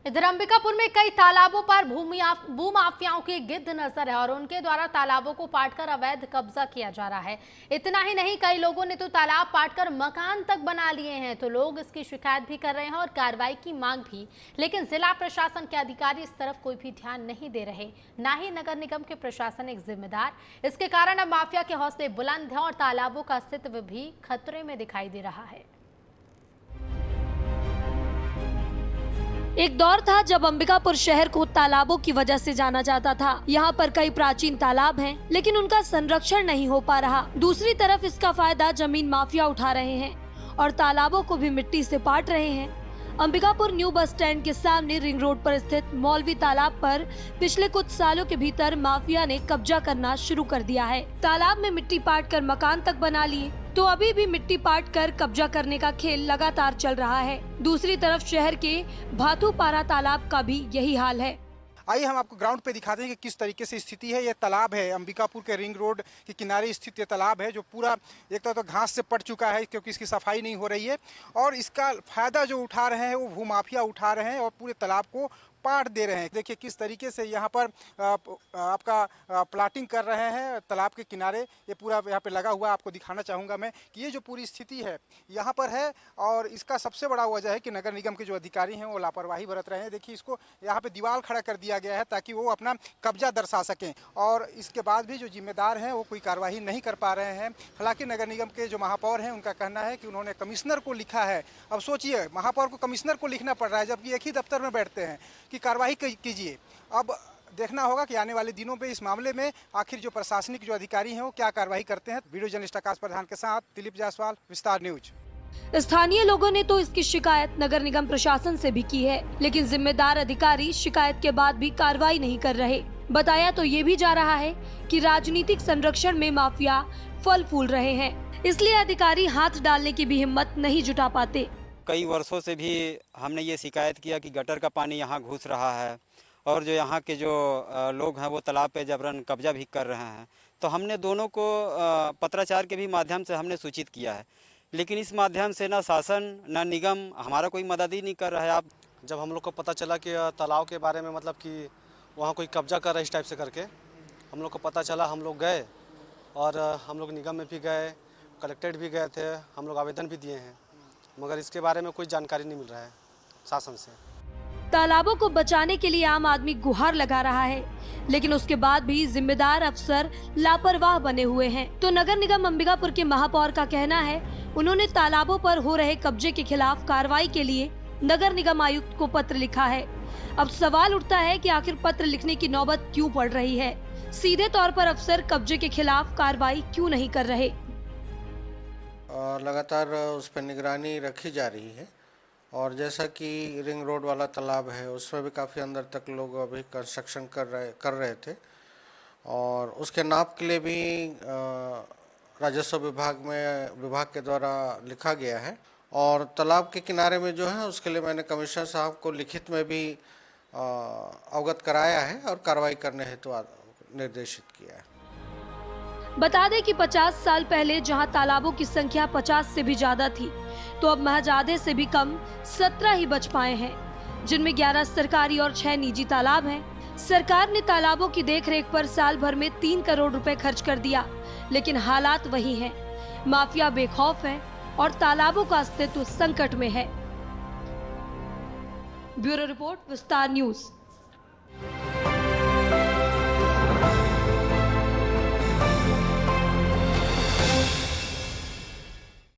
इधर अंबिकापुर में कई तालाबों पर भूमाफियाओं की गिद्ध नजर है और उनके द्वारा तालाबों को पाटकर अवैध कब्जा किया जा रहा है। इतना ही नहीं, कई लोगों ने तो तालाब पाटकर मकान तक बना लिए हैं। तो लोग इसकी शिकायत भी कर रहे हैं और कार्रवाई की मांग भी, लेकिन जिला प्रशासन के अधिकारी इस तरफ कोई भी ध्यान नहीं दे रहे, ना ही नगर निगम के प्रशासनिक जिम्मेदार। इसके कारण अब माफिया के हौसले बुलंद हैं और तालाबों का अस्तित्व भी खतरे में दिखाई दे रहा है। एक दौर था जब अंबिकापुर शहर को तालाबों की वजह से जाना जाता था। यहाँ पर कई प्राचीन तालाब हैं, लेकिन उनका संरक्षण नहीं हो पा रहा। दूसरी तरफ इसका फायदा जमीन माफिया उठा रहे हैं और तालाबों को भी मिट्टी से पाट रहे हैं। अंबिकापुर न्यू बस स्टैंड के सामने रिंग रोड पर स्थित मौलवी तालाब पर पिछले कुछ सालों के भीतर माफिया ने कब्जा करना शुरू कर दिया है। तालाब में मिट्टी पाट कर मकान तक बना लिए, तो अभी भी मिट्टी पाट कर कब्जा करने का खेल लगातार चल रहा है। दूसरी तरफ शहर के भाथूपारा तालाब का भी यही हाल है। आइए हम आपको ग्राउंड पे दिखाते हैं कि किस तरीके से स्थिति है। ये तालाब है, अंबिकापुर के रिंग रोड के किनारे स्थित ये तालाब है, जो पूरा एक तरह तो घास से पट चुका है क्योंकि इसकी सफाई नहीं हो रही है। और इसका फायदा जो उठा रहे हैं वो भूमाफिया उठा रहे हैं और पूरे तालाब को पाट दे रहे हैं। देखिए किस तरीके से यहाँ पर आपका प्लाटिंग कर रहे हैं तालाब के किनारे। ये पूरा यहाँ पे लगा हुआ, आपको दिखाना चाहूँगा मैं कि ये जो पूरी स्थिति है यहाँ पर है। और इसका सबसे बड़ा वजह है कि नगर निगम के जो अधिकारी हैं वो लापरवाही बरत रहे हैं। देखिए इसको यहाँ पे दीवार खड़ा कर दिया गया है ताकि वो अपना कब्जा दर्शा सकें, और इसके बाद भी जो जिम्मेदार हैं वो कोई कार्रवाई नहीं कर पा रहे हैं। हालांकि नगर निगम के जो महापौर हैं उनका कहना है कि उन्होंने कमिश्नर को लिखा है। अब सोचिए, महापौर को कमिश्नर को लिखना पड़ रहा है जबकि एक ही दफ्तर में बैठते हैं कि कार्रवाई कीजिए। अब देखना होगा कि आने वाले दिनों में इस मामले में आखिर जो प्रशासनिक जो अधिकारी हैं वो क्या कार्रवाई करते हैं। वीडियो जर्नलिस्ट आकाश प्रधान के साथ दिलीप जायसवाल, विस्तार न्यूज। स्थानीय लोगों ने तो इसकी शिकायत नगर निगम प्रशासन से भी की है, लेकिन जिम्मेदार अधिकारी शिकायत के बाद भी कार्रवाई नहीं कर रहे। बताया तो ये भी जा रहा है कि राजनीतिक संरक्षण में माफिया फल फूल रहे हैं, इसलिए अधिकारी हाथ डालने की भी हिम्मत नहीं जुटा पाते। कई वर्षों से भी हमने ये शिकायत किया कि गटर का पानी यहाँ घुस रहा है और जो यहाँ के जो लोग हैं वो तालाब पे जबरन कब्जा भी कर रहे हैं। तो हमने दोनों को पत्राचार के भी माध्यम से हमने सूचित किया है, लेकिन इस माध्यम से ना शासन ना निगम हमारा कोई मदद ही नहीं कर रहा है। आप जब हम लोग को पता चला कि तालाब के बारे में मतलब कि वहाँ कोई कब्जा कर रहा है इस टाइप से करके, हम लोग को पता चला, हम लोग गए और हम लोग निगम में भी गए, कलेक्ट्रेट भी गए थे, हम लोग आवेदन भी दिए हैं, मगर इसके बारे में कोई जानकारी नहीं मिल रहा है शासन से। तालाबों को बचाने के लिए आम आदमी गुहार लगा रहा है, लेकिन उसके बाद भी जिम्मेदार अफसर लापरवाह बने हुए हैं। तो नगर निगम अंबिकापुर के महापौर का कहना है उन्होंने तालाबों पर हो रहे कब्जे के खिलाफ कार्रवाई के लिए नगर निगम आयुक्त को पत्र लिखा है। अब सवाल उठता है कि आखिर पत्र लिखने की नौबत क्यों पड़ रही है? सीधे तौर पर अफसर कब्जे के खिलाफ कार्रवाई क्यों नहीं कर रहे? लगातार उस पर निगरानी रखी जा रही है। और जैसा कि रिंग रोड वाला तालाब है उसमें भी काफ़ी अंदर तक लोग अभी कंस्ट्रक्शन कर रहे थे, और उसके नाप के लिए भी राजस्व विभाग के द्वारा लिखा गया है। और तालाब के किनारे में जो है उसके लिए मैंने कमिश्नर साहब को लिखित में भी अवगत कराया है और कार्रवाई करने हेतु निर्देशित किया है। बता दें कि 50 साल पहले जहां तालाबों की संख्या 50 से भी ज्यादा थी, तो अब महज आधे से भी कम 17 ही बच पाए हैं, जिनमें 11 सरकारी और 6 निजी तालाब हैं। सरकार ने तालाबों की देखरेख पर साल भर में 3 करोड़ रुपए खर्च कर दिया, लेकिन हालात वही हैं। माफिया बेखौफ है और तालाबों का अस्तित्व संकट में है। ब्यूरो रिपोर्ट, विस्तार न्यूज।